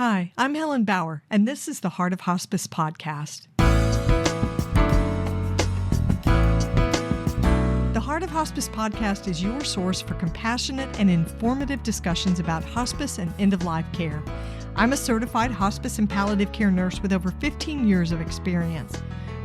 Hi, I'm Helen Bauer, and this is the Heart of Hospice Podcast. The Heart of Hospice Podcast is your source for compassionate and informative discussions about hospice and end-of-life care. I'm a certified hospice and palliative care nurse with over 15 years of experience.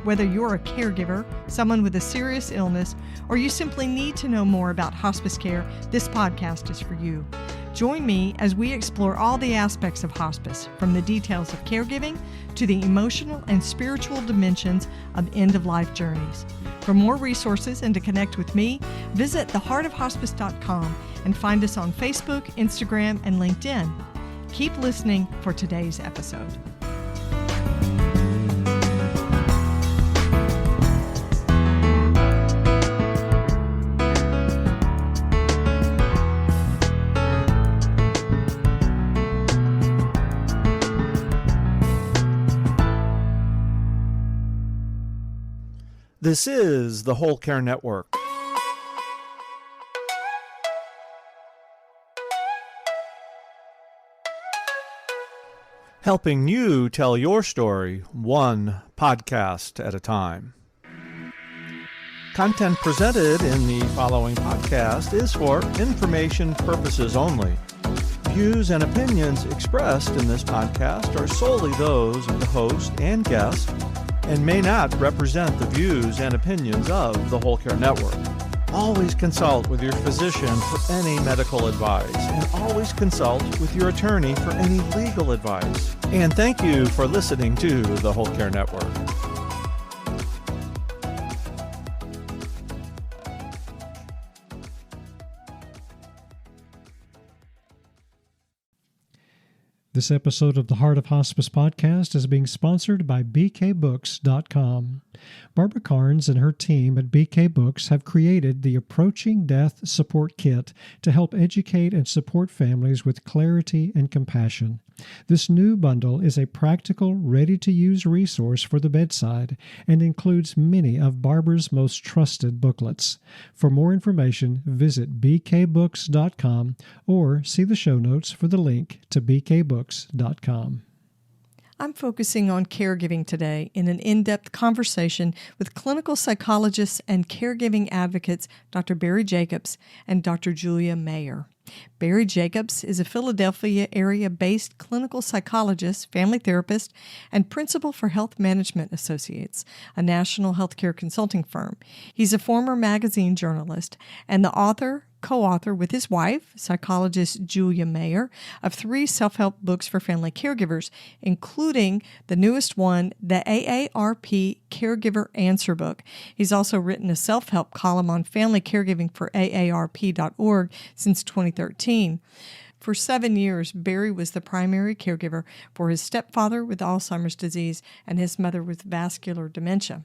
Whether you're a caregiver, someone with a serious illness, or you simply need to know more about hospice care, this podcast is for you. Join me as we explore all the aspects of hospice, from the details of caregiving to the emotional and spiritual dimensions of end-of-life journeys. For more resources and to connect with me, visit theheartofhospice.com and find us on Facebook, Instagram, and LinkedIn. Keep listening for today's episode. This is the Whole Care Network. Helping you tell your story one podcast at a time. Content presented in the following podcast is for information purposes only. Views and opinions expressed in this podcast are solely those of the host and guest and may not represent the views and opinions of the Whole Care Network. Always consult with your physician for any medical advice, and always consult with your attorney for any legal advice. And thank you for listening to the Whole Care Network. This episode of the Heart of Hospice Podcast is being sponsored by bkbooks.com. Barbara Carnes and her team at BK Books have created the Approaching Death Support Kit to help educate and support families with clarity and compassion. This new bundle is a practical, ready-to-use resource for the bedside and includes many of Barbara's most trusted booklets. For more information, visit bkbooks.com or see the show notes for the link to bkbooks.com. I'm focusing on caregiving today in an in-depth conversation with clinical psychologists and caregiving advocates Dr. Barry Jacobs and Dr. Julia Mayer. Barry Jacobs is a Philadelphia area-based clinical psychologist, family therapist, and principal for Health Management Associates, a national healthcare consulting firm. He's a former magazine journalist and the co-author with his wife, psychologist Julia Mayer, of 3 self-help books for family caregivers, including the newest one, the AARP Caregiver Answer Book. He's also written a self-help column on family caregiving for AARP.org since 2013. For 7 years, Barry was the primary caregiver for his stepfather with Alzheimer's disease and his mother with vascular dementia.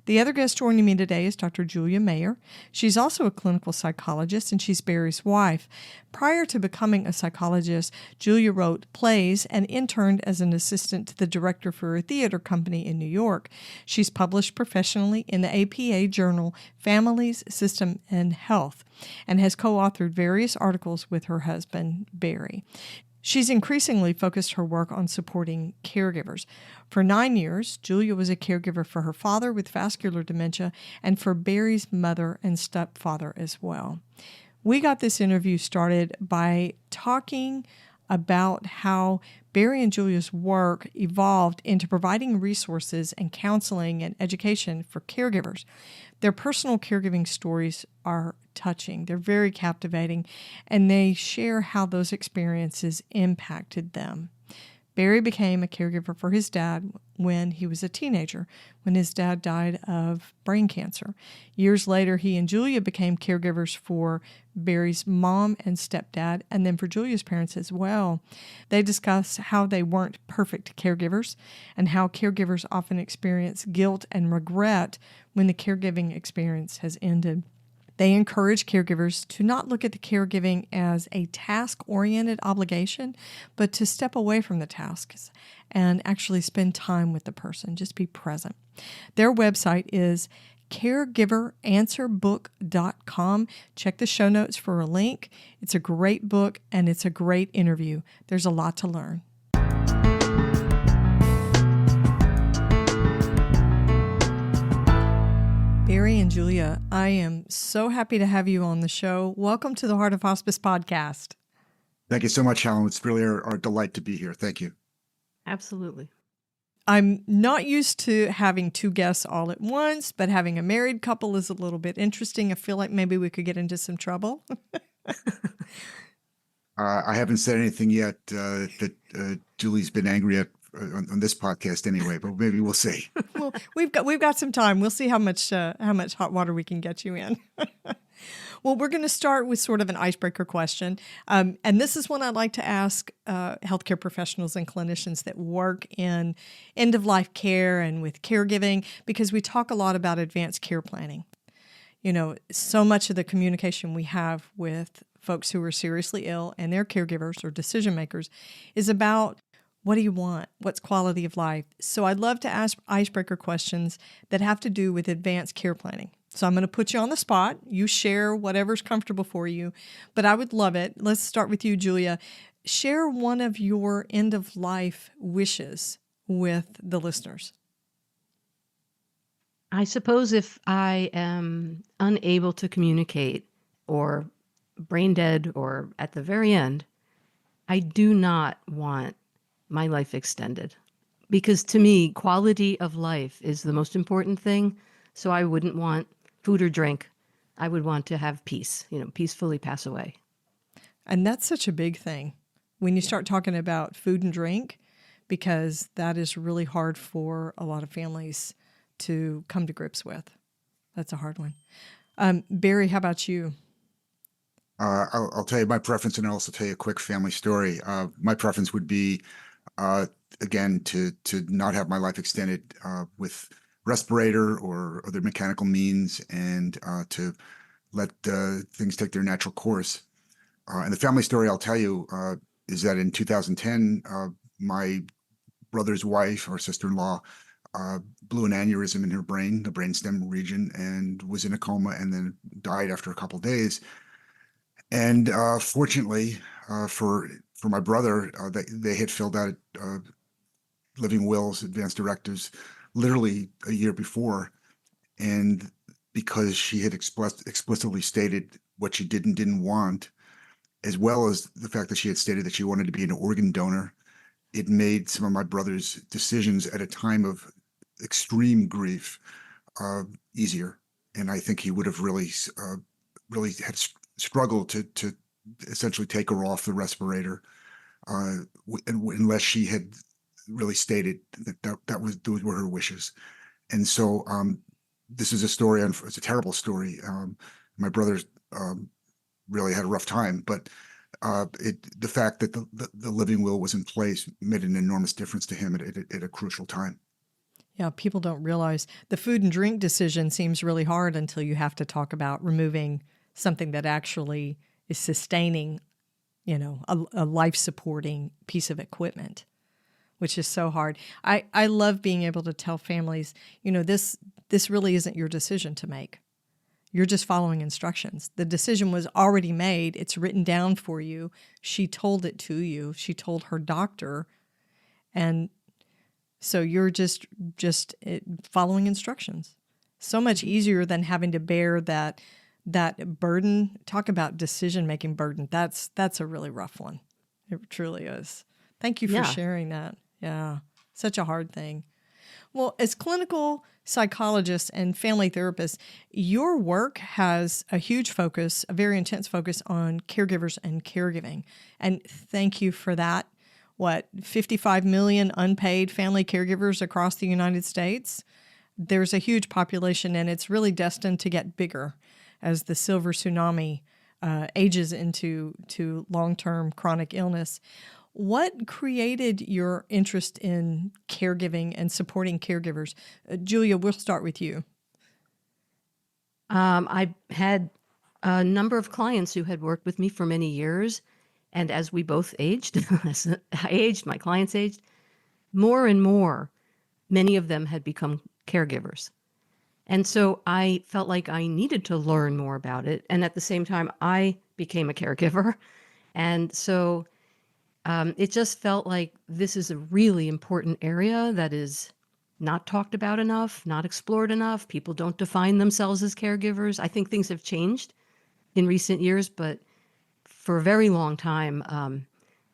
The other guest joining me today is Dr. Julia Mayer. She's also a clinical psychologist, and she's Barry's wife. Prior to becoming a psychologist, Julia wrote plays and interned as an assistant to the director for a theater company in New York. She's published professionally in the APA journal Families, System, and Health, and has co-authored various articles with her husband, Barry. She's increasingly focused her work on supporting caregivers. For 9 years, Julia was a caregiver for her father with vascular dementia and for Barry's mother and stepfather as well. We got this interview started by talking about how Barry and Julia's work evolved into providing resources and counseling and education for caregivers. Their personal caregiving stories are touching. They're very captivating, and they share how those experiences impacted them. Barry became a caregiver for his dad when he was a teenager, when his dad died of brain cancer. Years later, he and Julia became caregivers for Barry's mom and stepdad, and then for Julia's parents as well. They discuss how they weren't perfect caregivers and how caregivers often experience guilt and regret when the caregiving experience has ended. They encourage caregivers to not look at the caregiving as a task-oriented obligation, but to step away from the tasks and actually spend time with the person, just be present. Their website is caregiveranswerbook.com. Check the show notes for a link. It's a great book and it's a great interview. There's a lot to learn. Barry and Julia, I am so happy to have you on the show. Welcome to the Heart of Hospice podcast. Thank you so much, Helen. It's really our delight to be here. Thank you. Absolutely. I'm not used to having two guests all at once, but having a married couple is a little bit interesting. I feel like maybe we could get into some trouble. I haven't said anything yet that Julie's been angry at on this podcast anyway, but maybe we'll see. Well, we've got some time. We'll see how much hot water we can get you in. Well, we're going to start with sort of an icebreaker question. And this is one I'd like to ask healthcare professionals and clinicians that work in end-of-life care and with caregiving, because we talk a lot about advanced care planning. You know, so much of the communication we have with folks who are seriously ill and their caregivers or decision makers is about, what do you want? What's quality of life? So I'd love to ask icebreaker questions that have to do with advanced care planning. So I'm going to put you on the spot. You share whatever's comfortable for you, but I would love it. Let's start with you, Julia. Share one of your end-of-life wishes with the listeners. I suppose if I am unable to communicate or brain dead or at the very end, I do not want my life extended, because to me, quality of life is the most important thing. So I wouldn't want food or drink. I would want to have peace, peacefully pass away. And that's such a big thing when you start talking about food and drink, because that is really hard for a lot of families to come to grips with. That's a hard one. Barry, how about you? I'll tell you my preference, and I'll also tell you a quick family story. My preference would be, again, to not have my life extended with respirator or other mechanical means, and to let things take their natural course. And the family story I'll tell you is that in 2010, my brother's wife, or sister-in-law, blew an aneurysm in her brain, the brainstem region, and was in a coma, and then died after a couple of days. And fortunately for my brother, they had filled out living wills, advance directives, literally a year before. And because she had explicitly stated what she did and didn't want, as well as the fact that she had stated that she wanted to be an organ donor, it made some of my brother's decisions at a time of extreme grief easier. And I think he would have really had struggled to essentially take her off the respirator unless she had really stated those were her wishes. And so this is a story, it's a terrible story. My brother really had a rough time, but the fact that the living will was in place made an enormous difference to him at a crucial time. Yeah, people don't realize the food and drink decision seems really hard until you have to talk about removing something that actually is sustaining, a life-supporting piece of equipment, which is so hard. I love being able to tell families, this really isn't your decision to make. You're just following instructions. The decision was already made. It's written down for you. She told it to you. She told her doctor. And so you're just following instructions. So much easier than having to bear that burden. Talk about decision-making burden. That's a really rough one. It truly is. Thank you for sharing that. Yeah, such a hard thing. Well, as clinical psychologists and family therapists, your work has a huge focus, a very intense focus on caregivers and caregiving. And thank you for that. 55 million unpaid family caregivers across the United States? There's a huge population, and it's really destined to get bigger as the silver tsunami ages into long-term chronic illness. What created your interest in caregiving and supporting caregivers? Julia, we'll start with you. I had a number of clients who had worked with me for many years. And as we both aged, as I aged, my clients aged, more and more, many of them had become caregivers. And so I felt like I needed to learn more about it. And at the same time, I became a caregiver. And so it just felt like this is a really important area that is not talked about enough, not explored enough. People don't define themselves as caregivers. I think things have changed in recent years, but for a very long time,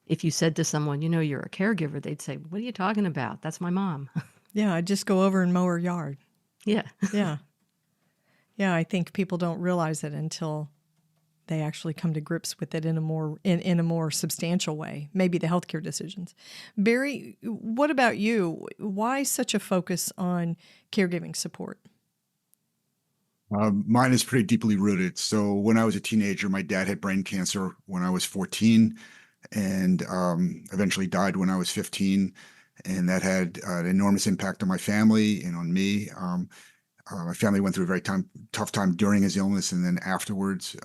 if you said to someone, you're a caregiver, they'd say, "What are you talking about? That's my mom." Yeah, I just go over and mow her yard. Yeah. Yeah. Yeah, I think people don't realize it until they actually come to grips with it in a more substantial way, maybe the healthcare decisions. Barry, what about you? Why such a focus on caregiving support? Mine is pretty deeply rooted. So when I was a teenager, my dad had brain cancer when I was 14 and eventually died when I was 15. And that had an enormous impact on my family and on me. My family went through a very tough time during his illness and then afterwards.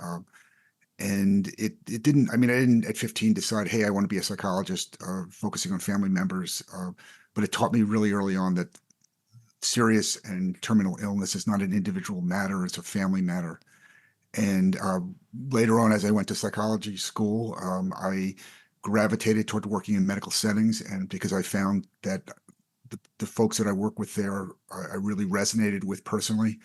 And it didn't, I didn't at 15 decide, hey, I want to be a psychologist focusing on family members. But it taught me really early on that serious and terminal illness is not an individual matter, it's a family matter. And later on, as I went to psychology school, I gravitated toward working in medical settings. And because I found that the folks that I work with there, I really resonated with personally.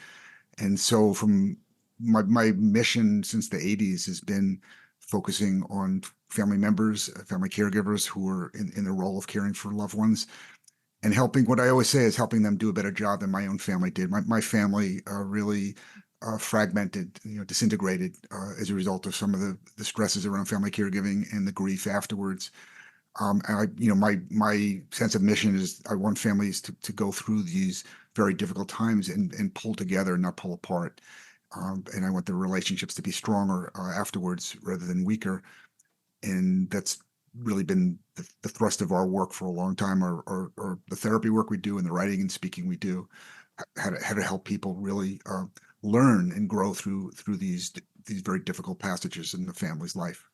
And so from my mission since the 80s has been focusing on family members, family caregivers who are in the role of caring for loved ones and helping, what I always say is helping them do a better job than my own family did. My family really fragmented, disintegrated as a result of some of the stresses around family caregiving and the grief afterwards. My sense of mission is I want families to go through these very difficult times and pull together, not pull apart. And I want the relationships to be stronger afterwards rather than weaker. And that's really been the thrust of our work for a long time, or the therapy work we do and the writing and speaking we do, how to help people really learn and grow through these very difficult passages in the family's life.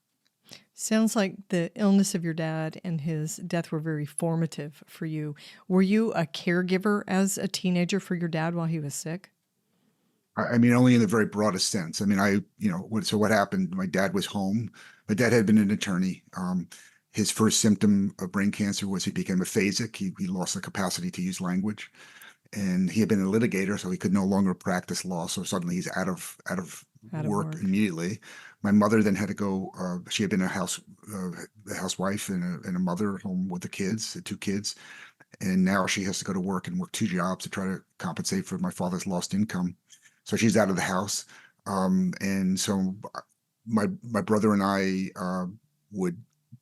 Sounds like the illness of your dad and his death were very formative for you. Were you a caregiver as a teenager for your dad while he was sick? Only in the very broadest sense. So what happened? My dad was home. My dad had been an attorney. His first symptom of brain cancer was he became aphasic. He lost the capacity to use language, and he had been a litigator, so he could no longer practice law. So suddenly he's out of work immediately. My mother then had to go. She had been a housewife and a mother at home with the 2 kids, and now she has to go to work and work 2 jobs to try to compensate for my father's lost income. So she's out of the house. And so my brother and I would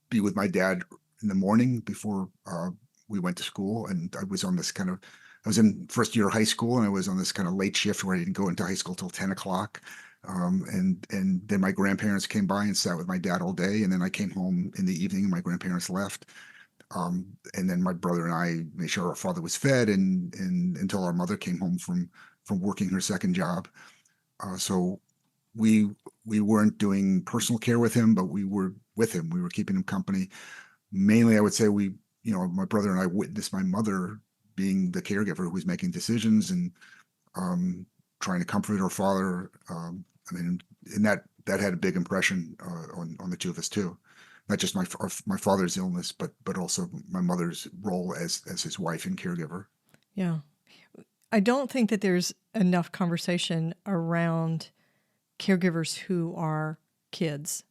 be with my dad in the morning before we went to school. And I was in first year of high school, and I was on this kind of late shift where I didn't go into high school till 10 o'clock. And then my grandparents came by and sat with my dad all day. And then I came home in the evening and my grandparents left. And then my brother and I made sure our father was fed and until our mother came home from working her second job. So we weren't doing personal care with him, but we were with him. We were keeping him company. Mainly, I would say my brother and I witnessed my mother being the caregiver who was making decisions and trying to comfort her father. And that had a big impression on the 2 of us too. Not just my father's illness, but also my mother's role as his wife and caregiver. Yeah. I don't think that there's enough conversation around caregivers who are kids,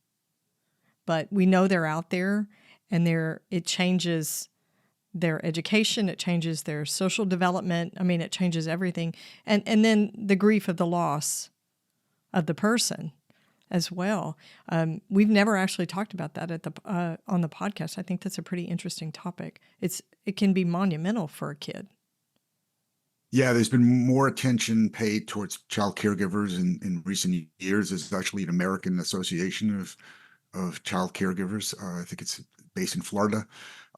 but we know they're out there, and it changes their education, it changes their social development. it changes everything. And then the grief of the loss of the person as well. We've never actually talked about that on the podcast. I think that's a pretty interesting topic. It can be monumental for a kid. Yeah, there's been more attention paid towards child caregivers in recent years. There's actually an American Association of Child Caregivers. I think it's based in Florida.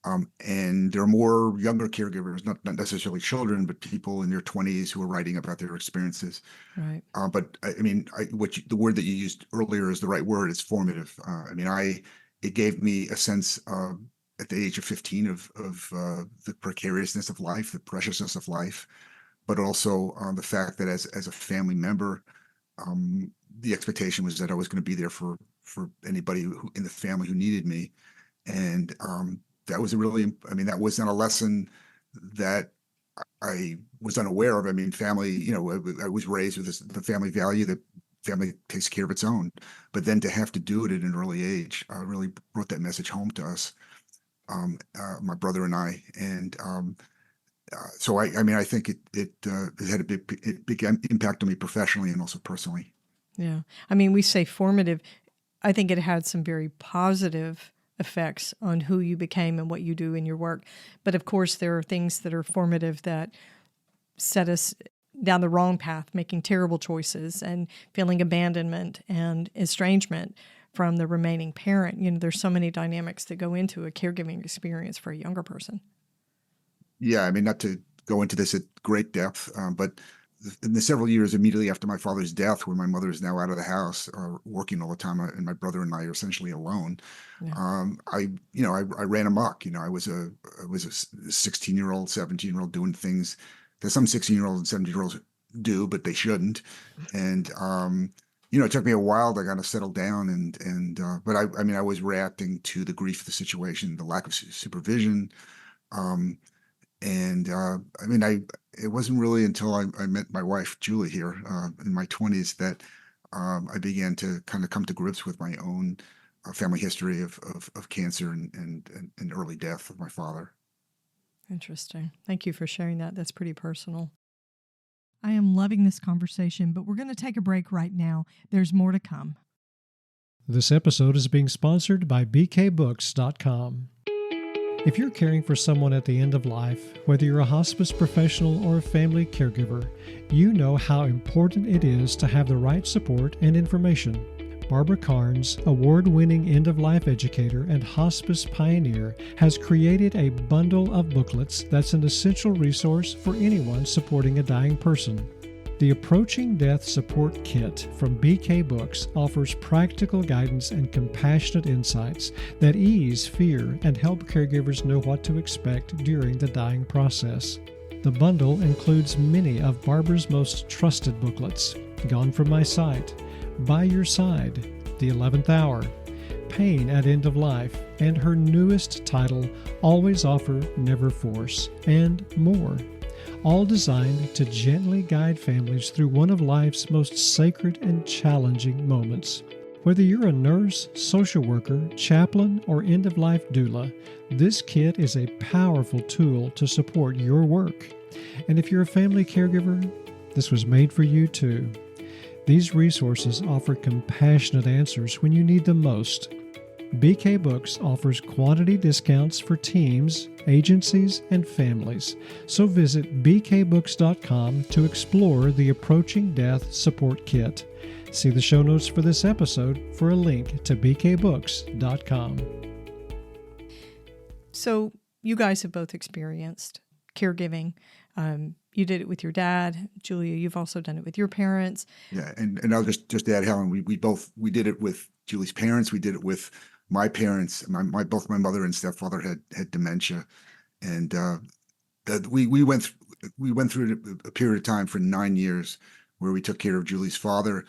And there are more younger caregivers, not necessarily children, but people in their 20s who are writing about their experiences. Right. But the word that you used earlier is the right word. It's formative. It gave me a sense at the age of 15 of the precariousness of life, the preciousness of life, but also the fact that as a family member, the expectation was that I was going to be there for anybody in the family who needed me. And that was that was not a lesson that I was unaware of. I mean, family, I was raised with the family value that family takes care of its own. But then to have to do it at an early age really brought that message home to us, my brother and I. And so I think it had a big impact on me professionally and also personally. Yeah. I mean, we say formative. I think it had some very positive effects on who you became and what you do in your work. But of course, there are things that are formative that set us down the wrong path, making terrible choices and feeling abandonment and estrangement from the remaining parent. There's so many dynamics that go into a caregiving experience for a younger person. Yeah, I mean, not to go into this at great depth, but in the several years immediately after my father's death, when my mother is now out of the house, working all the time, and my brother and I are essentially alone, Yeah. I ran amok. I was a 16-year-old, 17-year-old doing things that some 16-year-olds and 17-year-olds do, but they shouldn't. And it took me a while to kind of settle down, but I was reacting to the grief of the situation, the lack of supervision. It wasn't really until I met my wife, Julie, here in my 20s that I began to kind of come to grips with my own family history of cancer and early death of my father. Interesting. Thank you for sharing that. That's pretty personal. I am loving this conversation, but we're going to take a break right now. There's more to come. This episode is being sponsored by bkbooks.com. If you're caring for someone at the end of life, whether you're a hospice professional or a family caregiver, you know how important it is to have the right support and information. Barbara Carnes, award-winning end-of-life educator and hospice pioneer, has created a bundle of booklets that's an essential resource for anyone supporting a dying person. The Approaching Death Support Kit from BK Books offers practical guidance and compassionate insights that ease fear and help caregivers know what to expect during the dying process. The bundle includes many of Barbara's most trusted booklets: Gone From My Sight, By Your Side, The 11th Hour, Pain at End of Life, and her newest title, Always Offer, Never Force, and more. All designed to gently guide families through one of life's most sacred and challenging moments. Whether you're a nurse, social worker, chaplain, or end-of-life doula, this kit is a powerful tool to support your work. And if you're a family caregiver, this was made for you too. These resources offer compassionate answers when you need them most. BK Books offers quantity discounts for teams, agencies, and families. So visit bkbooks.com to explore the Approaching Death Support Kit. See the show notes for this episode for a link to bkbooks.com. So you guys have both experienced caregiving. You did it with your dad. Julia, you've also done it with your parents. Yeah, and I'll just add, Helen, we did it with Julie's parents. We did it with my parents. Both my mother and stepfather had dementia, and we went through a period of time for 9 years where we took care of Julie's father.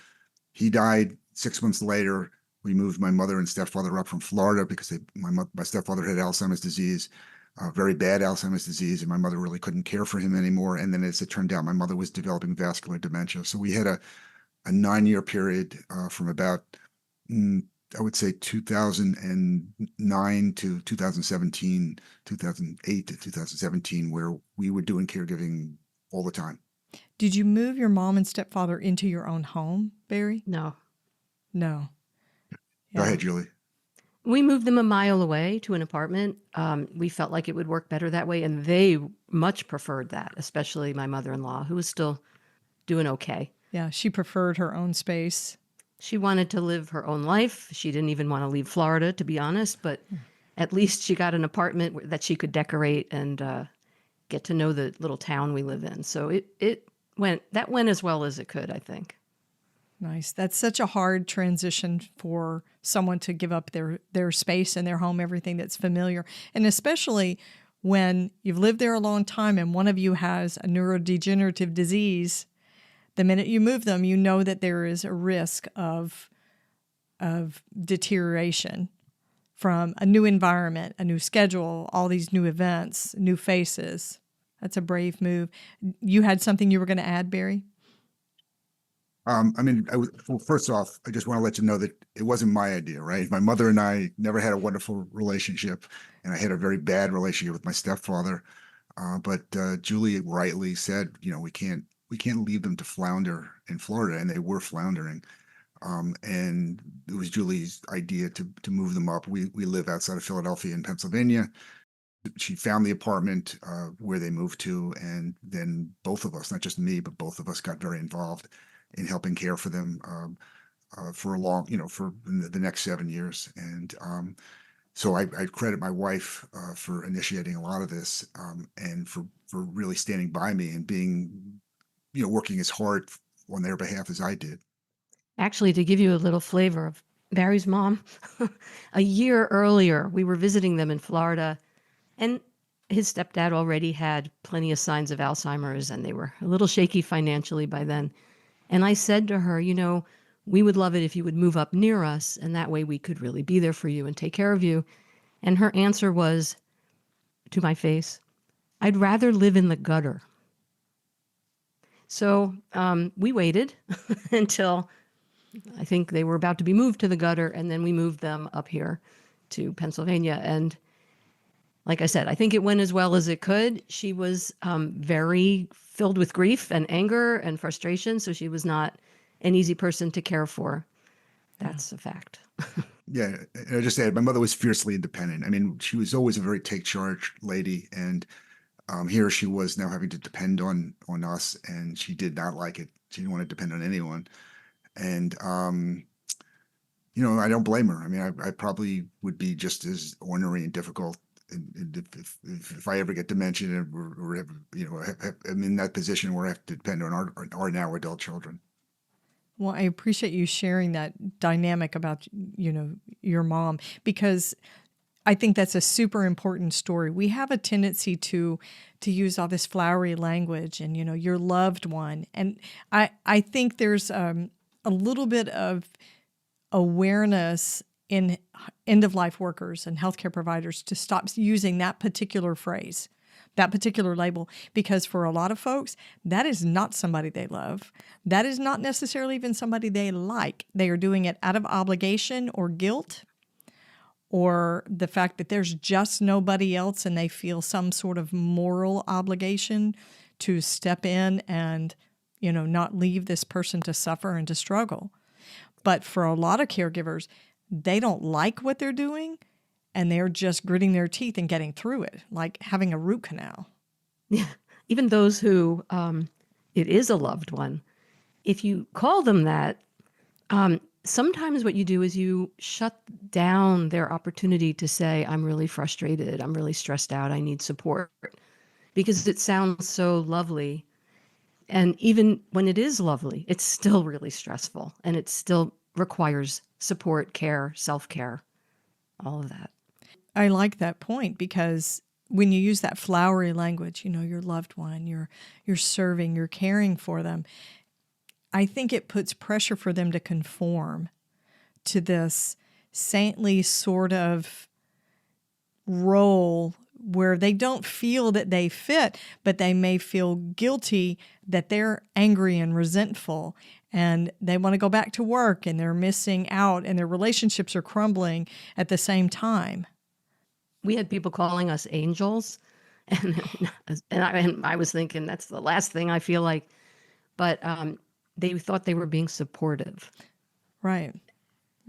He died 6 months later. We moved my mother and stepfather up from Florida because my stepfather had Alzheimer's disease, very bad Alzheimer's disease, and my mother really couldn't care for him anymore. And then, as it turned out, my mother was developing vascular dementia. So we had a 9-year period from about, I would say 2009 to 2017, 2008 to 2017, where we were doing caregiving all the time. Did you move your mom and stepfather into your own home, Barry? No. No. Go ahead, Julie. We moved them a mile away to an apartment. We felt like it would work better that way, and they much preferred that, especially my mother-in-law, who was still doing okay. Yeah, she preferred her own space. She wanted to live her own life. She didn't even want to leave Florida, to be honest, but at least she got an apartment that she could decorate and get to know the little town we live in. So it went as well as it could, I think. Nice. That's such a hard transition for someone to give up their space and their home, everything that's familiar. And especially when you've lived there a long time and one of you has a neurodegenerative disease, the minute you move them, you know that there is a risk of deterioration from a new environment, a new schedule, all these new events, new faces. That's a brave move. You had something you were going to add, Barry? Well, first off, I just want to let you know that it wasn't my idea, right? My mother and I never had a wonderful relationship, and I had a very bad relationship with my stepfather. But Julie rightly said, we can't leave them to flounder in Florida, and they were floundering. And it was Julie's idea to move them up. We live outside of Philadelphia in Pennsylvania. She found the apartment where they moved to, and then both of us, not just me, but both of us got very involved in helping care for them for the next 7 years. And so I credit my wife for initiating a lot of this and for really standing by me and being, working as hard on their behalf as I did. Actually, to give you a little flavor of Barry's mom, a year earlier, we were visiting them in Florida, and his stepdad already had plenty of signs of Alzheimer's, and they were a little shaky financially by then. And I said to her, we would love it if you would move up near us, and that way we could really be there for you and take care of you. And her answer was, to my face, I'd rather live in the gutter. So we waited until I think they were about to be moved to the gutter, and then we moved them up here to Pennsylvania. And like I said, I think it went as well as it could. She was very filled with grief and anger and frustration, so she was not an easy person to care for. That's a fact. Yeah, and I just said my mother was fiercely independent. I mean, she was always a very take charge lady, and here she was now having to depend on us, and she did not like it. She didn't want to depend on anyone. And, I don't blame her. I mean, I probably would be just as ornery and difficult if I ever get dementia or I'm in that position where I have to depend on our now adult children. Well, I appreciate you sharing that dynamic about, your mom, because I think that's a super important story. We have a tendency to use all this flowery language and, your loved one. And I think there's a little bit of awareness in end-of-life workers and healthcare providers to stop using that particular phrase, that particular label, because for a lot of folks, that is not somebody they love. That is not necessarily even somebody they like. They are doing it out of obligation or guilt, or the fact that there's just nobody else and they feel some sort of moral obligation to step in and, not leave this person to suffer and to struggle. But for a lot of caregivers, they don't like what they're doing, and they're just gritting their teeth and getting through it, like having a root canal. Yeah. Even those who it is a loved one, if you call them that, sometimes what you do is you shut down their opportunity to say, I'm really frustrated, I'm really stressed out, I need support, because it sounds so lovely. And even when it is lovely, it's still really stressful, and it still requires support, care, self-care, all of that. I like that point, because when you use that flowery language, your loved one, you're serving, you're caring for them, I think it puts pressure for them to conform to this saintly sort of role where they don't feel that they fit, but they may feel guilty that they're angry and resentful, and they want to go back to work, and they're missing out, and their relationships are crumbling at the same time. We had people calling us angels, and I was thinking that's the last thing I feel like, but they thought they were being supportive. Right.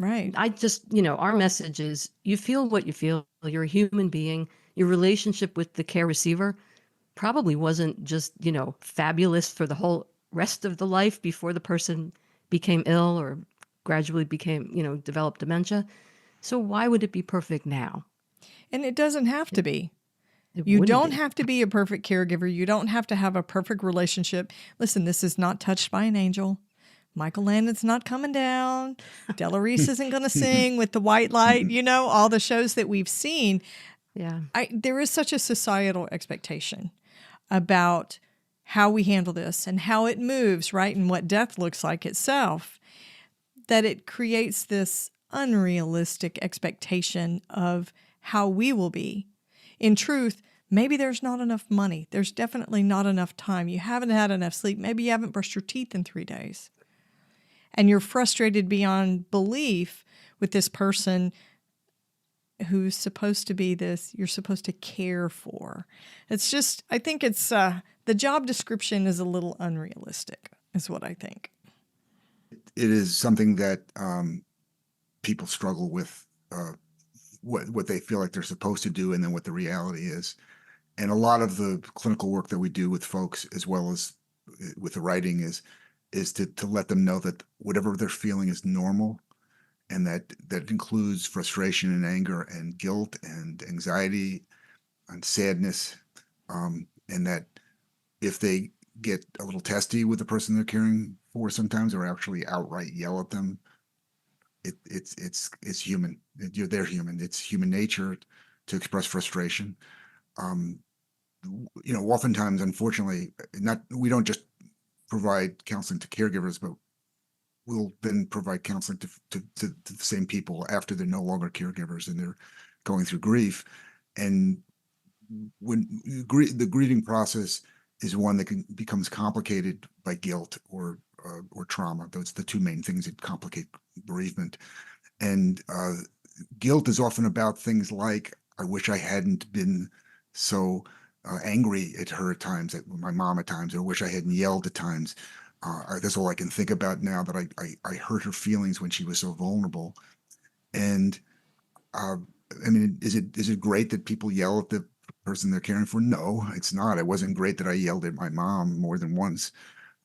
I just, our message is you feel what you feel. You're a human being. Your relationship with the care receiver probably wasn't just, fabulous for the whole rest of the life before the person became ill or gradually became, developed dementia. So why would it be perfect now? And it doesn't have to be. You don't have to be a perfect caregiver. You don't have to have a perfect relationship. Listen, this is not touched by an angel. Michael Landon's not coming down. Della Reese isn't going to sing with the white light. All the shows that we've seen. Yeah. There is such a societal expectation about how we handle this and how it moves, right? And what death looks like itself, that it creates this unrealistic expectation of how we will be. In truth, Maybe there's not enough money. There's definitely not enough time. You haven't had enough sleep. Maybe you haven't brushed your teeth in 3 days. And you're frustrated beyond belief with this person who's supposed to be this, you're supposed to care for. It's just, I think it's, the job description is a little unrealistic, is what I think. It is something that people struggle with, what they feel like they're supposed to do and then what the reality is. And a lot of the clinical work that we do with folks, as well as with the writing, is to let them know that whatever they're feeling is normal, and that includes frustration and anger and guilt and anxiety and sadness, and that if they get a little testy with the person they're caring for sometimes, or actually outright yell at them, it's human. They're human. It's human nature to express frustration. Oftentimes, unfortunately, we don't just provide counseling to caregivers, but we'll then provide counseling to the same people after they're no longer caregivers and they're going through grief. And when the grieving process is one that becomes complicated by guilt or trauma. Those are the two main things that complicate bereavement. And guilt is often about things like, I wish I hadn't been so angry at her at times, at my mom at times, or I wish I hadn't yelled at times. That's all I can think about now, that I hurt her feelings when she was so vulnerable. And is it great that people yell at the person they're caring for? No, it's not. It wasn't great that I yelled at my mom more than once,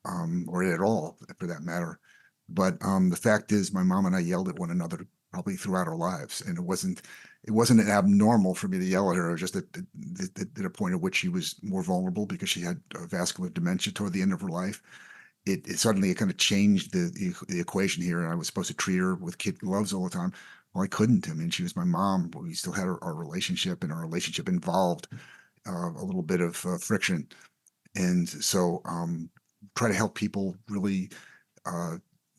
or at all, for that matter. But the fact is, my mom and I yelled at one another probably throughout our lives, and it wasn't abnormal for me to yell at her. It was just at a point at which she was more vulnerable because she had vascular dementia toward the end of her life. It suddenly kind of changed the equation here, and I was supposed to treat her with kid gloves all the time. Well, I couldn't. I mean, she was my mom, but we still had our relationship, and our relationship involved a little bit of friction. And so try to help people really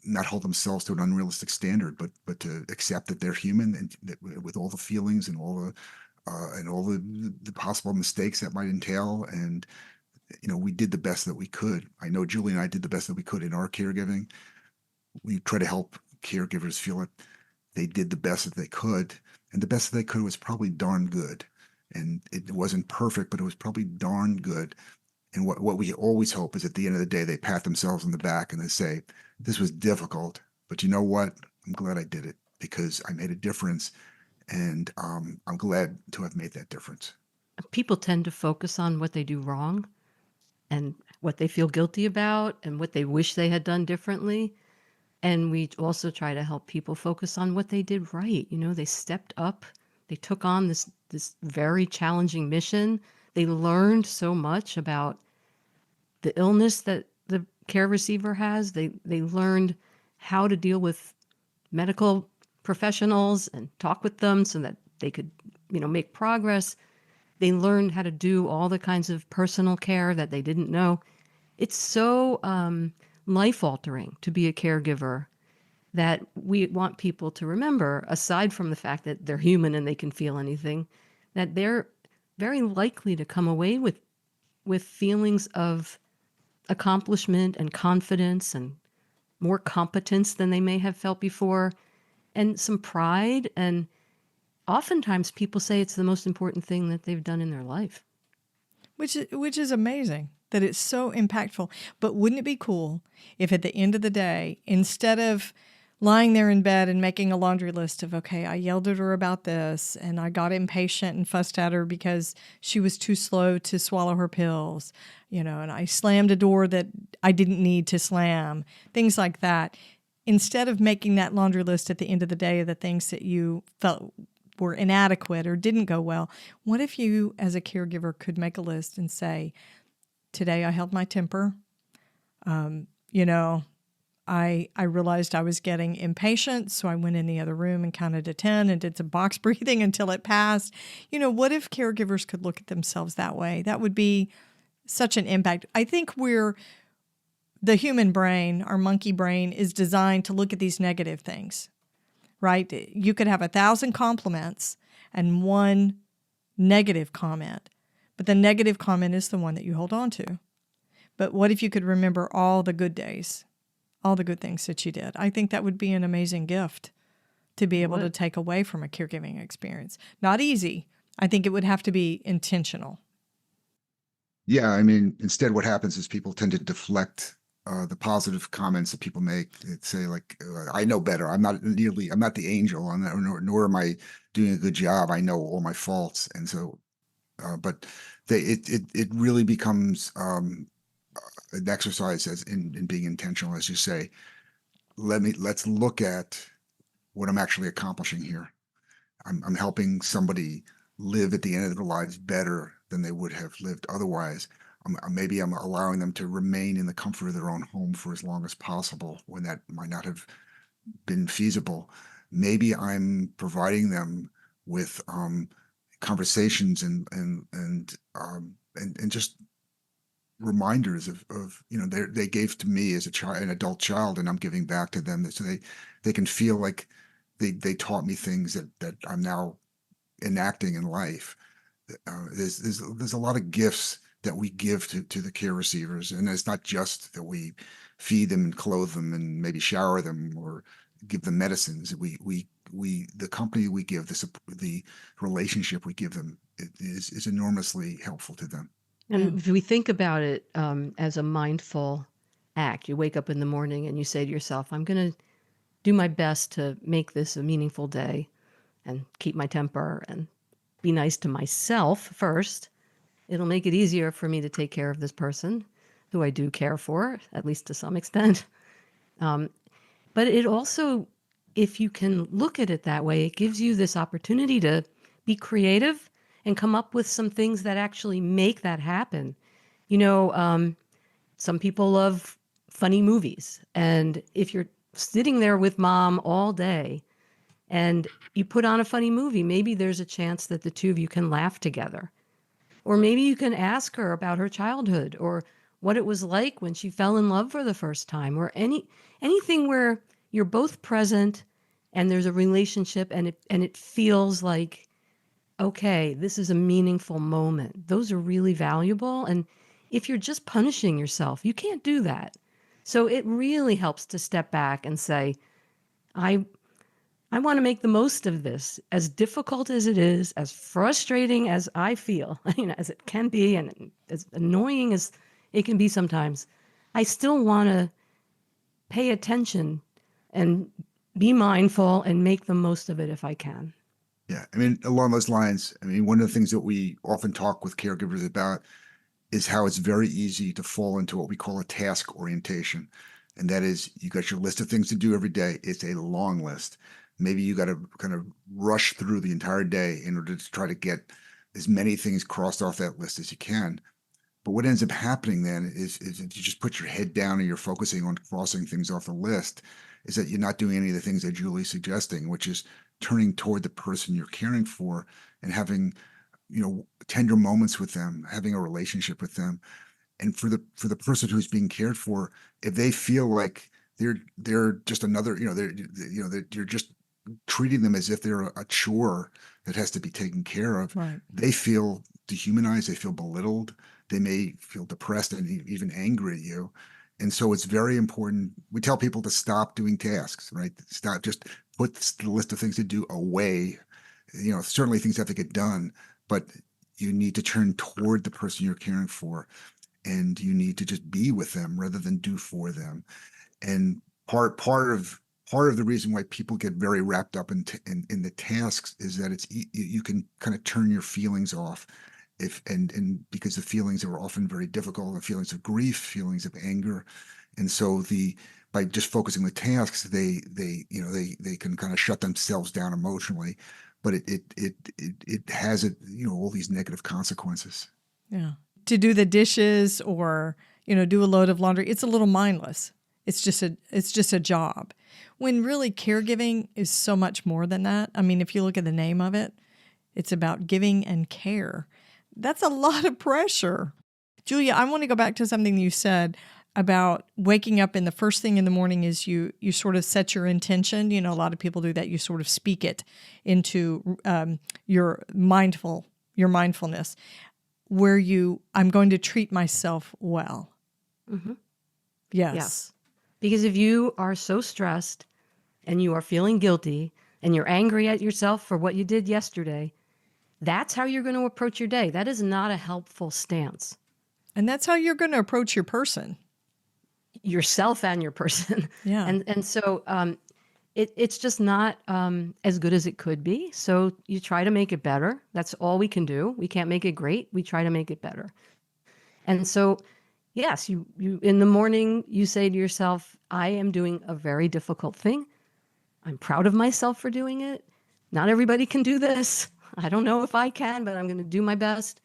not hold themselves to an unrealistic standard, but to accept that they're human, and that with all the feelings and all the possible mistakes that might entail. And we did the best that we could. I know Julie and I did the best that we could in our caregiving. We try to help caregivers feel like they did the best that they could, and the best that they could was probably darn good. And it wasn't perfect, but it was probably darn good. And what we always hope is, at the end of the day, they pat themselves on the back and they say, this was difficult, but you know what? I'm glad I did it because I made a difference, and I'm glad to have made that difference. People tend to focus on what they do wrong and what they feel guilty about and what they wish they had done differently. And we also try to help people focus on what they did right. They stepped up, they took on this very challenging mission. They learned so much about the illness that the care receiver has. They learned how to deal with medical professionals and talk with them so that they could, make progress. They learned how to do all the kinds of personal care that they didn't know. It's so life-altering to be a caregiver that we want people to remember, aside from the fact that they're human and they can feel anything, that they're very likely to come away with feelings of accomplishment and confidence and more competence than they may have felt before, and some pride. And oftentimes people say it's the most important thing that they've done in their life. Which is amazing that it's so impactful. But wouldn't it be cool if at the end of the day, instead of lying there in bed and making a laundry list of, okay, I yelled at her about this and I got impatient and fussed at her because she was too slow to swallow her pills, and I slammed a door that I didn't need to slam, things like that. Instead of making that laundry list at the end of the day of the things that you felt were inadequate or didn't go well, what if you as a caregiver could make a list and say, today I held my temper. I realized I was getting impatient, so I went in the other room and counted to 10 and did some box breathing until it passed. What if caregivers could look at themselves that way? That would be such an impact. I think the human brain, our monkey brain, is designed to look at these negative things, right? You could have 1,000 compliments and one negative comment, but the negative comment is the one that you hold on to. But what if you could remember all the good days, all the good things that you did? I think that would be an amazing gift to be able to take away from a caregiving experience. Not easy. I think it would have to be intentional. Yeah, I mean, instead what happens is people tend to deflect the positive comments that people make. They'd say like, I know better. I'm not the angel, nor am I doing a good job. I know all my faults. And so, but it really becomes an exercise in being intentional, as you say. Let's look at what I'm actually accomplishing here. I'm helping somebody live at the end of their lives better than they would have lived otherwise. Maybe I'm allowing them to remain in the comfort of their own home for as long as possible when that might not have been feasible. Maybe I'm providing them with conversations and just reminders of they gave to me as an adult child, and I'm giving back to them, so they can feel like they taught me things that I'm now enacting in life. There's a lot of gifts that we give to the care receivers, and it's not just that we feed them and clothe them and maybe shower them or give them medicines. The company we give, the relationship we give them is enormously helpful to them. And if we think about it as a mindful act, you wake up in the morning and you say to yourself, I'm going to do my best to make this a meaningful day and keep my temper and be nice to myself first. It'll make it easier for me to take care of this person who I do care for, at least to some extent. But it also, if you can look at it that way, it gives you this opportunity to be creative and come up with some things that actually make that happen. Some people love funny movies. And if you're sitting there with mom all day and you put on a funny movie, maybe there's a chance that the two of you can laugh together. Or maybe you can ask her about her childhood or what it was like when she fell in love for the first time, or anything where you're both present and there's a relationship and it feels like, okay, this is a meaningful moment. Those are really valuable. And if you're just punishing yourself, you can't do that. So it really helps to step back and say, I want to make the most of this, as difficult as it is, as frustrating as I feel, as it can be, and as annoying as it can be sometimes. I still want to pay attention and be mindful and make the most of it if I can. Yeah, I mean, along those lines, one of the things that we often talk with caregivers about is how it's very easy to fall into what we call a task orientation. And that is, you got your list of things to do every day. It's a long list. Maybe you got to kind of rush through the entire day in order to try to get as many things crossed off that list as you can. But what ends up happening then is if you just put your head down and you're focusing on crossing things off the list, is that you're not doing any of the things that Julie's suggesting, which is turning toward the person you're caring for and having, tender moments with them, having a relationship with them. And for the person who's being cared for, if they feel like they're just another, you're just treating them as if they're a chore that has to be taken care of, right. They feel dehumanized, they feel belittled, they may feel depressed and even angry at you. And so it's very important. We tell people to stop doing tasks, right? Stop, just put the list of things to do away. Certainly things have to get done, but you need to turn toward the person you're caring for, and you need to just be with them rather than do for them. And part of the reason why people get very wrapped up in the tasks is that you can kind of turn your feelings off, and because the feelings are often very difficult, the feelings of grief, feelings of anger, and so by just focusing on the tasks, they can kind of shut themselves down emotionally, but it has all these negative consequences. Yeah, to do the dishes or do a load of laundry, it's a little mindless. It's just a job. When really caregiving is so much more than that. If you look at the name of it, it's about giving and care. That's a lot of pressure. Julia, I want to go back to something you said about waking up, and the first thing in the morning is you sort of set your intention. A lot of people do that. You sort of speak it into your mindfulness. where I'm going to treat myself well. Mm-hmm. Yes. Yes. Because if you are so stressed and you are feeling guilty and you're angry at yourself for what you did yesterday, that's how you're going to approach your day. That is not a helpful stance. And that's how you're going to approach your person. Yourself and your person. Yeah. And so it's just not as good as it could be. So you try to make it better. That's all we can do. We can't make it great. We try to make it better. And so, yes, you in the morning, you say to yourself, I am doing a very difficult thing. I'm proud of myself for doing it. Not everybody can do this. I don't know if I can, but I'm going to do my best.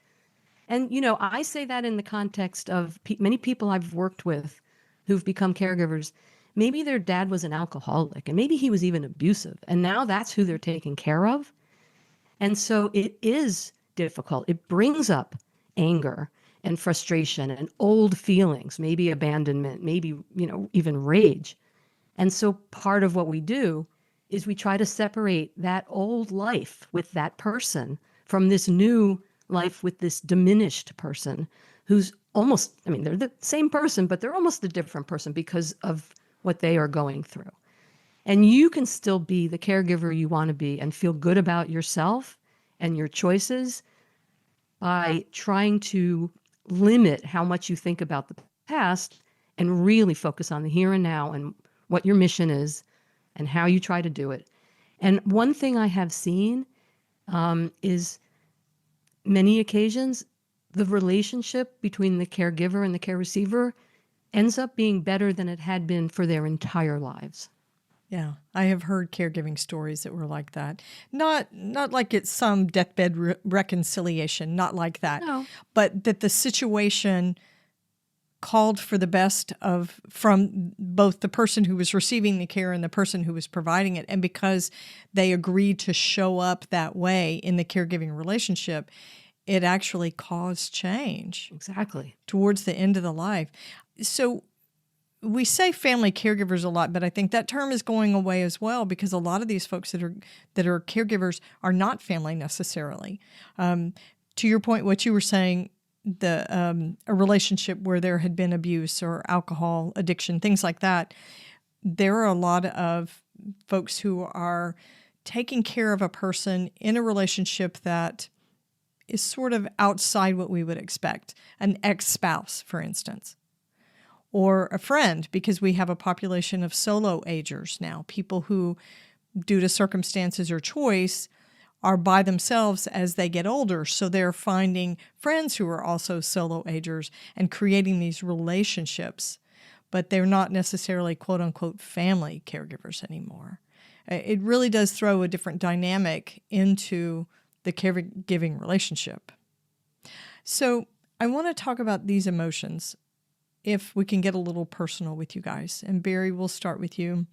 And, I say that in the context of many people I've worked with who've become caregivers. Maybe their dad was an alcoholic and maybe he was even abusive. And now that's who they're taking care of. And so it is difficult. It brings up anger and frustration and old feelings, maybe abandonment, maybe, even rage. And so part of what we do is we try to separate that old life with that person from this new life with this diminished person who's almost, they're the same person, but they're almost a different person because of what they are going through. And you can still be the caregiver you want to be and feel good about yourself and your choices by trying to limit how much you think about the past and really focus on the here and now and what your mission is and how you try to do it. And one thing I have seen is many occasions, the relationship between the caregiver and the care receiver ends up being better than it had been for their entire lives. Yeah, I have heard caregiving stories that were like that. Not like it's some deathbed reconciliation, not like that. No. But that the situation called for the best from both the person who was receiving the care and the person who was providing it. And because they agreed to show up that way in the caregiving relationship, it actually caused change. Exactly. Towards the end of the life. So we say family caregivers a lot, but I think that term is going away as well because a lot of these folks that are caregivers are not family necessarily. To your point, what you were saying, a relationship where there had been abuse or alcohol addiction, things like that, there are a lot of folks who are taking care of a person in a relationship that is sort of outside what we would expect. An ex-spouse, for instance, or a friend, because we have a population of solo agers now, people who, due to circumstances or choice, are by themselves as they get older. So they're finding friends who are also solo agers and creating these relationships, but they're not necessarily quote unquote family caregivers anymore. It really does throw a different dynamic into the caregiving relationship. So I want to talk about these emotions, if we can get a little personal with you guys. And Barry, we'll start with you.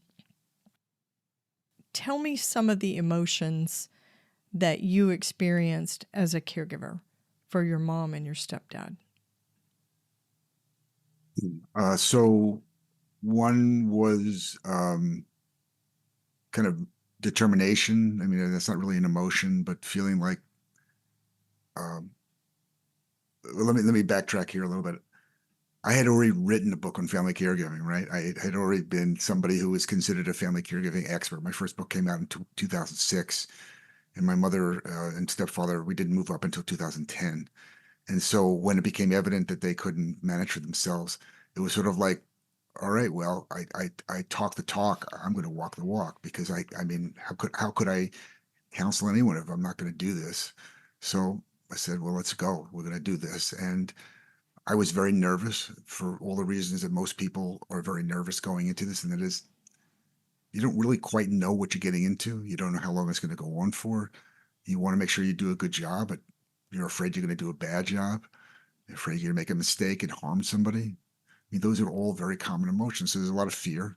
Tell me some of the emotions that you experienced as a caregiver for your mom and your stepdad. So one was kind of determination. I mean, that's not really an emotion, but feeling like, let me backtrack here a little bit. I had already written a book on family caregiving, right? I had already been somebody who was considered a family caregiving expert. My first book came out in 2006, and my mother and stepfather, we didn't move up until 2010. And so when it became evident that they couldn't manage for themselves, it was sort of like, all right, well, I talk the talk, I'm going to walk the walk, because I mean, how could I counsel anyone if I'm not going to do this? So I said, well, let's go. We're going to do this. And I was very nervous for all the reasons that most people are very nervous going into this. And that is, you don't really quite know what you're getting into. You don't know how long it's going to go on for. You want to make sure you do a good job, but you're afraid you're going to do a bad job. You're afraid you're going to make a mistake and harm somebody. I mean, those are all very common emotions. So there's a lot of fear.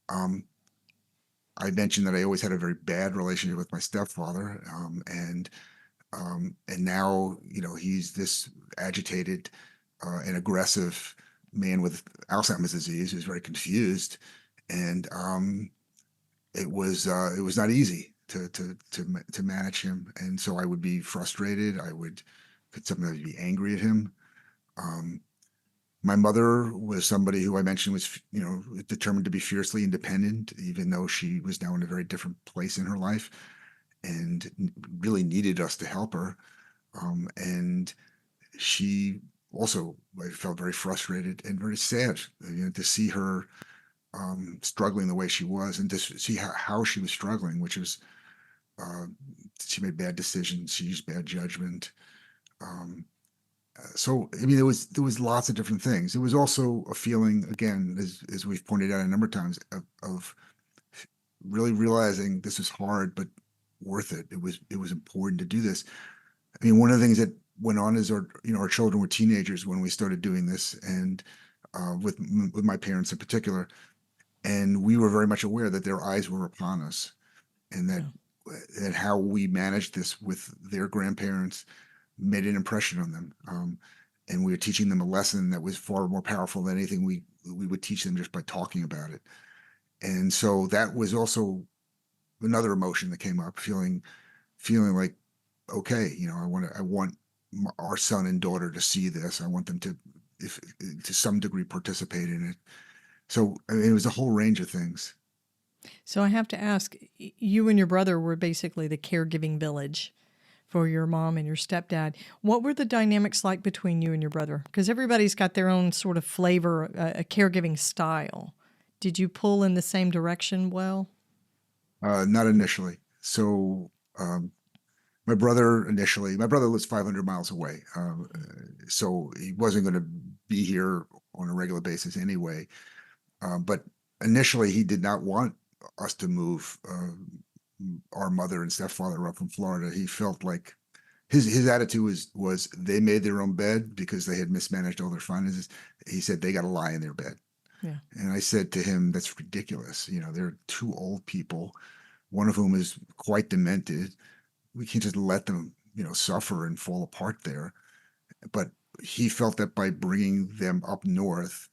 I mentioned that I always had a very bad relationship with my stepfather. And now, he's this agitated and aggressive man with Alzheimer's disease who's very confused. And it was not easy to manage him. And so I would be frustrated. I would could sometimes be angry at him. My mother was somebody who I mentioned was, determined to be fiercely independent, even though she was now in a very different place in her life and really needed us to help her. And she also, I felt very frustrated and very sad, to see her struggling the way she was, and to see how she was struggling, which was she made bad decisions, she used bad judgment. So I mean, there was lots of different things. It was also a feeling, again, as we've pointed out a number of times, of really realizing this is hard, but worth it. It was important to do this. I mean, one of the things that went on is our children were teenagers when we started doing this, and with my parents in particular, and we were very much aware that their eyes were upon us, and that how we managed this with their grandparents made an impression on them. And we were teaching them a lesson that was far more powerful than anything we would teach them just by talking about it. And so that was also another emotion that came up, feeling like, okay, I want our son and daughter to see this. I want them to some degree participate in it. So I mean, it was a whole range of things. So I have to ask, you and your brother were basically the caregiving village for your mom and your stepdad. What were the dynamics like between you and your brother? Because everybody's got their own sort of flavor, a caregiving style. Did you pull in the same direction well? Not initially. So my brother lives 500 miles away. So he wasn't going to be here on a regular basis anyway. But initially he did not want us to move our mother and stepfather up from Florida. He felt like his attitude was they made their own bed because they had mismanaged all their finances. He said they got to lie in their bed. Yeah. And I said to him, that's ridiculous. They're two old people, one of whom is quite demented. We can't just let them, suffer and fall apart there. But he felt that by bringing them up north,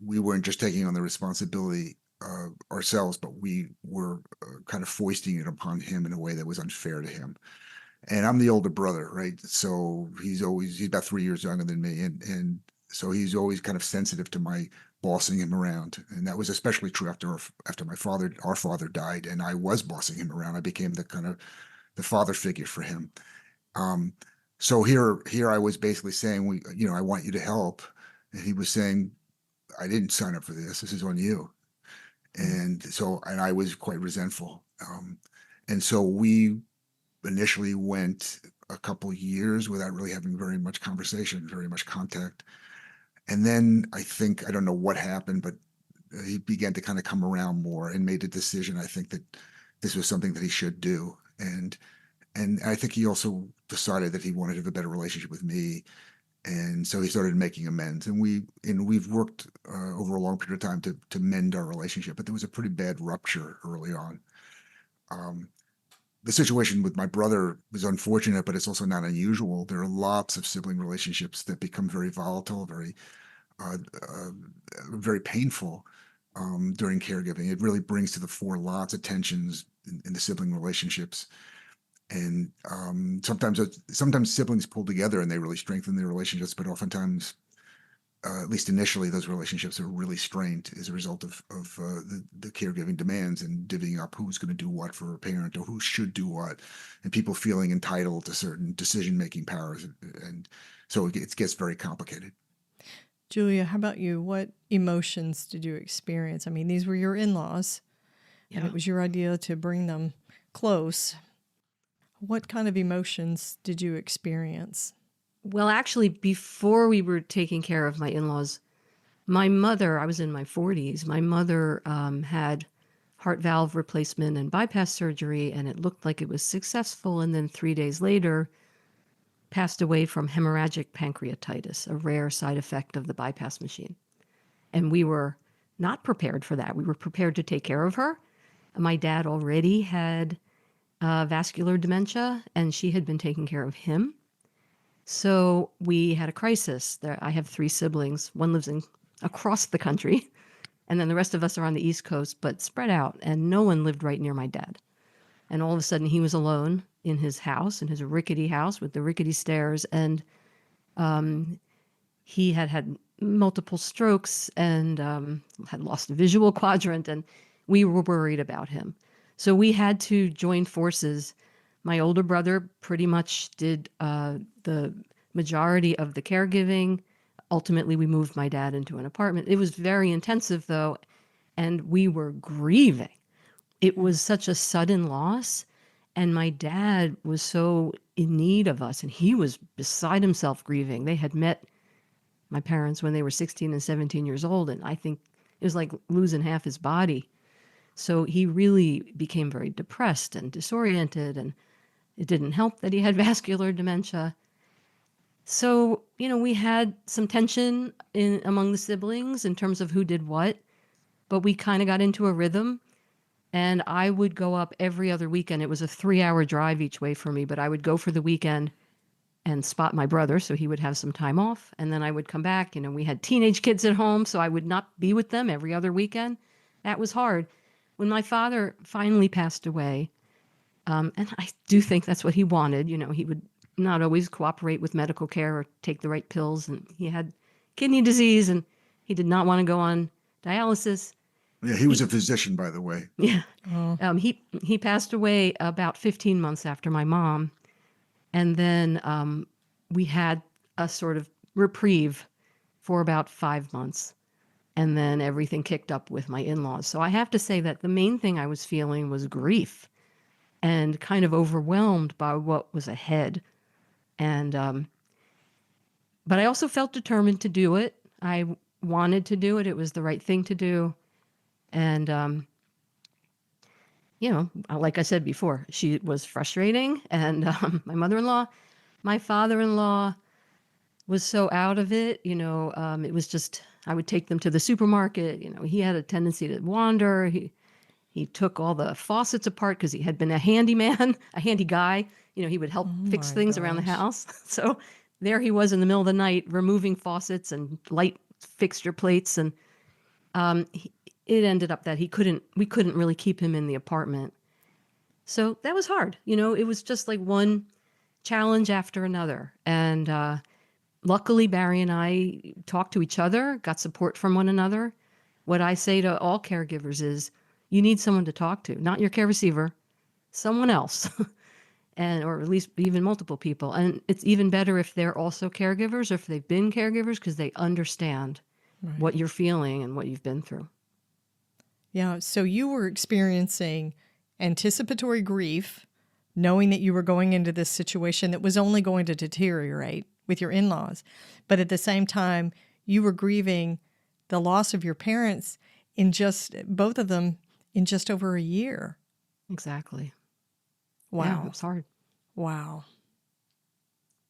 we weren't just taking on the responsibility ourselves, but we were kind of foisting it upon him in a way that was unfair to him. And I'm the older brother, right? So he's about 3 years younger than me, and so he's always kind of sensitive to my bossing him around. And that was especially true after our father died, and I was bossing him around. I became the father figure for him. So here I was basically saying, I want you to help, and he was saying, I didn't sign up for this. This is on you. And I was quite resentful. And so we initially went a couple years without really having very much conversation, very much contact. And then I don't know what happened, but he began to kind of come around more and made a decision. I think that this was something that he should do. And I think he also decided that he wanted to have a better relationship with me. And so he started making amends, and we've worked over a long period of time to mend our relationship. But there was a pretty bad rupture early on. The situation with my brother was unfortunate, but it's also not unusual. There are lots of sibling relationships that become very volatile, very painful during caregiving. It really brings to the fore lots of tensions in the sibling relationships. And sometimes siblings pull together and they really strengthen their relationships, but oftentimes, at least initially, those relationships are really strained as a result of the caregiving demands and divvying up who's going to do what for a parent or who should do what, and people feeling entitled to certain decision-making powers. And so it gets very complicated. Julia, how about you? What emotions did you experience? I mean, these were your in-laws, and it was your idea to bring them close. What kind of emotions did you experience? Well, actually, before we were taking care of my in-laws, my mother, I was in my 40s, my mother had heart valve replacement and bypass surgery, and it looked like it was successful. And then 3 days later, passed away from hemorrhagic pancreatitis, a rare side effect of the bypass machine. And we were not prepared for that. We were prepared to take care of her. My dad already had vascular dementia, and she had been taking care of him. So we had a crisis. I have 3 siblings. One lives across the country, and then the rest of us are on the East Coast, but spread out, and no one lived right near my dad. And all of a sudden, he was alone in his house, in his rickety house with the rickety stairs. And he had multiple strokes and had lost a visual quadrant, and we were worried about him. So we had to join forces. My older brother pretty much did the majority of the caregiving. Ultimately, we moved my dad into an apartment. It was very intensive, though, and we were grieving. It was such a sudden loss, and my dad was so in need of us, and he was beside himself grieving. They had met my parents when they were 16 and 17 years old, and I think it was like losing half his body. So he really became very depressed and disoriented, and it didn't help that he had vascular dementia. So, we had some tension among the siblings in terms of who did what, but we kind of got into a rhythm. And I would go up every other weekend. It was a 3-hour drive each way for me, but I would go for the weekend and spot my brother so he would have some time off. And then I would come back. We had teenage kids at home, so I would not be with them every other weekend. That was hard. When my father finally passed away, and I do think that's what he wanted, he would not always cooperate with medical care or take the right pills. And he had kidney disease, and he did not want to go on dialysis. Yeah, he was a physician, by the way. Yeah. Oh. He passed away about 15 months after my mom. And then we had a sort of reprieve for about 5 months. And then everything kicked up with my in-laws. So I have to say that the main thing I was feeling was grief and kind of overwhelmed by what was ahead. And but I also felt determined to do it. I wanted to do it. It was the right thing to do. And, like I said before, she was frustrating. And my mother-in-law, my father-in-law was so out of it. It was just, I would take them to the supermarket. He had a tendency to wander. He took all the faucets apart because he had been a handyman, a handy guy. He would help fix things around the house. So there he was in the middle of the night, removing faucets and light fixture plates. And it ended up that we couldn't really keep him in the apartment. So that was hard. It was just like one challenge after another. And luckily, Barry and I talked to each other, got support from one another. What I say to all caregivers is, you need someone to talk to, not your care receiver, someone else, or at least even multiple people. And it's even better if they're also caregivers or if they've been caregivers, because they understand what you're feeling and what you've been through. Yeah, so you were experiencing anticipatory grief, knowing that you were going into this situation that was only going to deteriorate with your in-laws. But at the same time, you were grieving the loss of your parents both of them in just over a year. Exactly. Wow. Yeah, it was hard. Wow.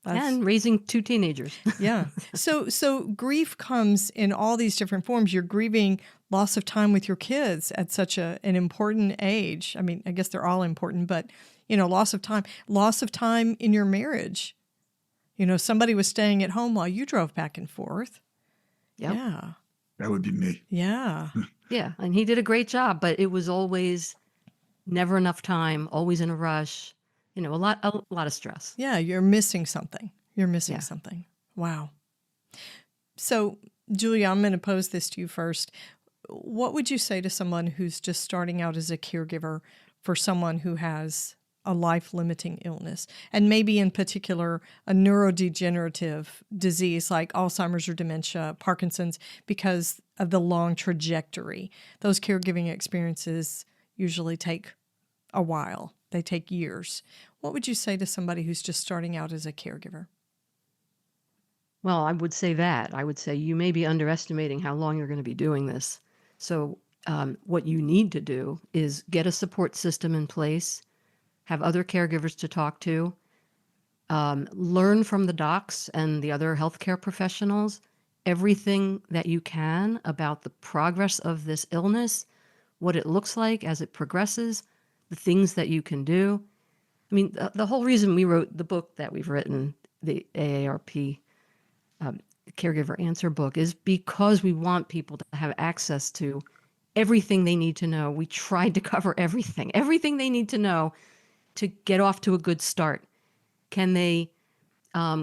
And raising 2 teenagers. Yeah. So grief comes in all these different forms. You're grieving loss of time with your kids at such an important age. I mean, I guess they're all important, but, loss of time in your marriage. Somebody was staying at home while you drove back and forth. Yep. Yeah. That would be me. Yeah. Yeah. And he did a great job, but it was always never enough time, always in a rush, a lot of stress. Yeah. You're missing something. Something. Wow. So, Julia, I'm going to pose this to you first. What would you say to someone who's just starting out as a caregiver for someone who has a life-limiting illness, and maybe in particular a neurodegenerative disease like Alzheimer's or dementia, Parkinson's, because of the long trajectory? Those caregiving experiences usually take a while. They take years. What would you say to somebody who's just starting out as a caregiver? Well, I would say that. I would say you may be underestimating how long you're going to be doing this. So what you need to do is get a support system in place, have other caregivers to talk to, learn from the docs and the other healthcare professionals everything that you can about the progress of this illness, what it looks like as it progresses, the things that you can do. I mean, the whole reason we wrote the book that we've written, the AARP Caregiver Answer book, is because we want people to have access to everything they need to know. We tried to cover everything they need to know to get off to a good start? Can they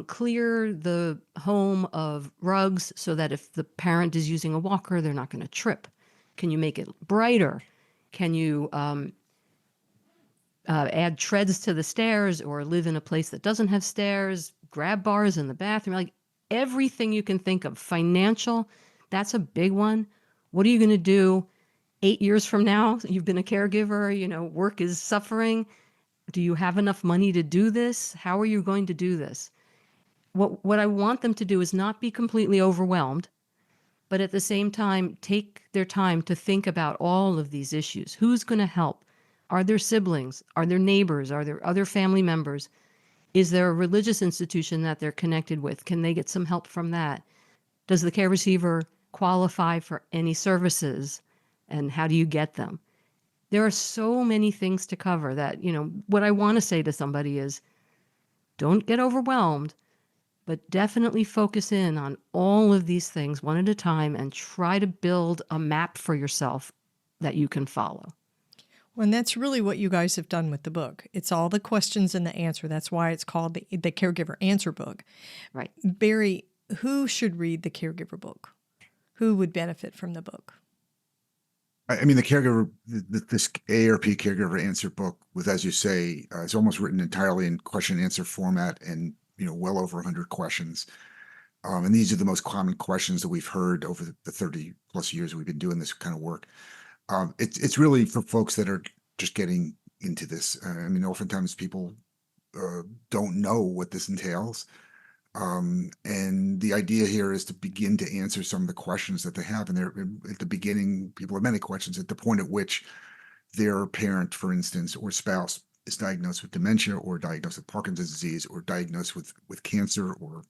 clear the home of rugs so that if the parent is using a walker, they're not going to trip? Can you make it brighter? Can you add treads to the stairs, or live in a place that doesn't have stairs, grab bars in the bathroom, like everything you can think of? Financial, that's a big one. What are you going to do 8 years from now? You've been a caregiver, work is suffering. Do you have enough money to do this? How are you going to do this? What I want them to do is not be completely overwhelmed, but at the same time, take their time to think about all of these issues. Who's going to help? Are there siblings? Are there neighbors? Are there other family members? Is there a religious institution that they're connected with? Can they get some help from that? Does the care receiver qualify for any services? And how do you get them? There are so many things to cover that, what I want to say to somebody is, don't get overwhelmed, but definitely focus in on all of these things one at a time and try to build a map for yourself that you can follow. Well, and that's really what you guys have done with the book. It's all the questions and the answer. That's why it's called the Caregiver Answer Book. Right. Barry, who should read the Caregiver book? Who would benefit from the book? I mean, the caregiver, this AARP Caregiver Answer book, with, as you say, it's almost written entirely in question and answer format, and well over 100 questions. And these are the most common questions that we've heard over the 30 plus years we've been doing this kind of work. It's really for folks that are just getting into this. I mean, oftentimes people don't know what this entails. And the idea here is to begin to answer some of the questions that they have. And they're at the beginning, people have many questions at the point at which their parent, for instance, or spouse is diagnosed with dementia, or diagnosed with Parkinson's disease, or diagnosed with cancer or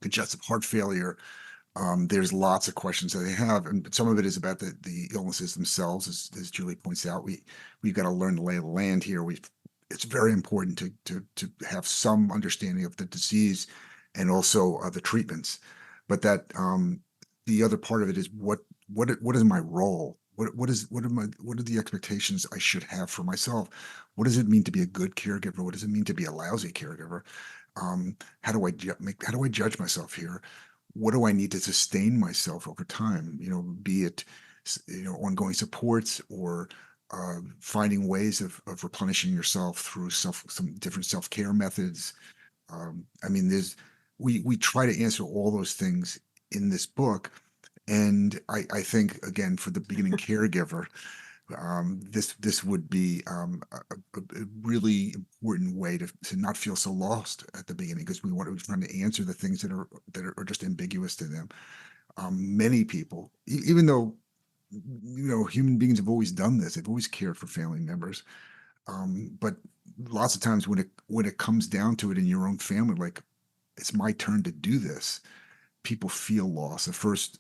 congestive heart failure. There's lots of questions that they have, and some of it is about the illnesses themselves, as Julie points out. We've got to learn the lay of the land here. It's very important to have some understanding of the disease and also the treatments, but that the other part of it is what is my role? What are the expectations I should have for myself? What does it mean to be a good caregiver? What does it mean to be a lousy caregiver? How do I judge myself here? What do I need to sustain myself over time? Be it ongoing supports, or finding ways of replenishing yourself through some different self-care methods. I mean, we try to answer all those things in this book. And I think, again, for the beginning caregiver, this would be a really important way to not feel so lost at the beginning, because we're trying to answer the things that are just ambiguous to them. Many people, even though human beings have always done this, they've always cared for family members, but lots of times when it comes down to it in your own family, like, it's my turn to do this, people feel lost. The first,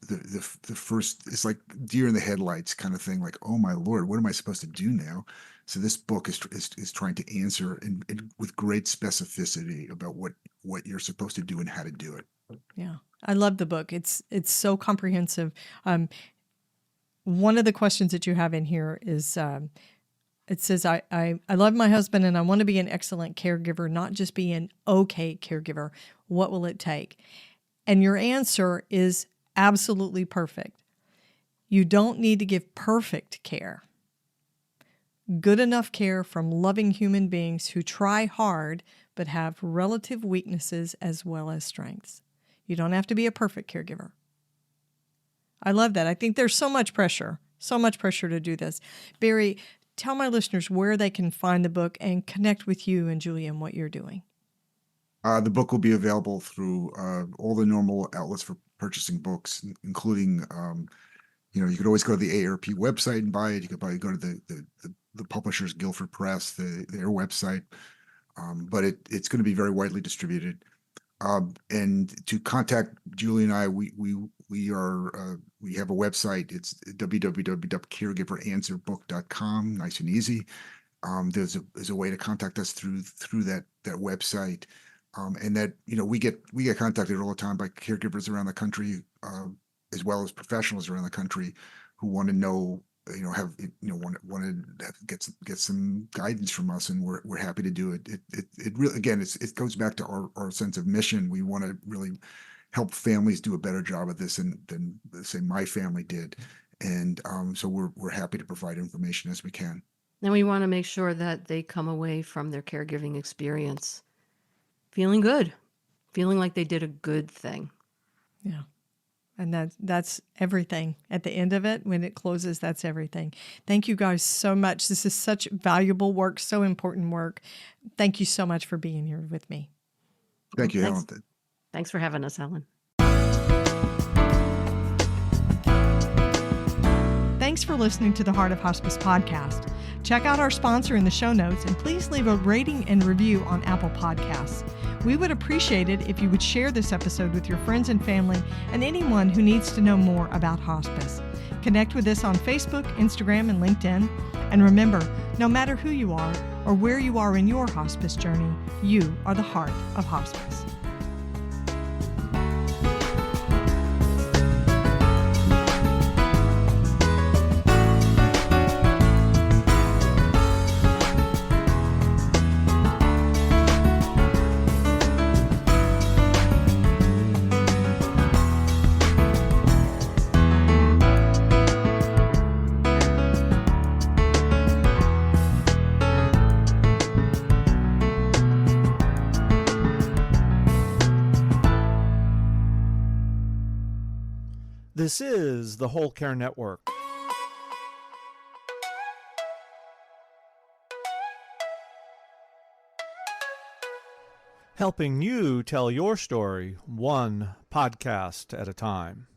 it's like deer in the headlights kind of thing. Like, oh my Lord, what am I supposed to do now? So this book is trying to answer and with great specificity about what you're supposed to do and how to do it. Yeah, I love the book. It's so comprehensive. One of the questions that you have in here is, it says, I love my husband and I want to be an excellent caregiver, not just be an okay caregiver. What will it take? And your answer is absolutely perfect. You don't need to give perfect care. Good enough care from loving human beings who try hard but have relative weaknesses as well as strengths. You don't have to be a perfect caregiver. I love that. I think there's so much pressure to do this. Barry, tell my listeners where they can find the book and connect with you and Julie and what you're doing. The book will be available through all the normal outlets for purchasing books, including, you could always go to the AARP website and buy it. You could probably go to the publishers, Guilford Press, their website, but it's going to be very widely distributed. And to contact Julie and I, we have a website. It's www.caregiveranswerbook.com. Nice and easy. There's a way to contact us through that website. And that, we get contacted all the time by caregivers around the country, as well as professionals around the country who want to know wanted to get some guidance from us, and we're happy to do it. It really, again, it goes back to our sense of mission. We want to really help families do a better job of this than say my family did, and so we're happy to provide information as we can. And we want to make sure that they come away from their caregiving experience feeling good, feeling like they did a good thing. Yeah. And that's everything. At the end of it, when it closes, that's everything. Thank you guys so much. This is such valuable work, so important work. Thank you so much for being here with me. Thank you, Thanks. Helen. Thanks for having us, Helen. Thanks for listening to the Heart of Hospice podcast. Check out our sponsor in the show notes, and please leave a rating and review on Apple Podcasts. We would appreciate it if you would share this episode with your friends and family and anyone who needs to know more about hospice. Connect with us on Facebook, Instagram, and LinkedIn. And remember, no matter who you are or where you are in your hospice journey, you are the heart of hospice. This is the Whole Care Network. Helping you tell your story one podcast at a time.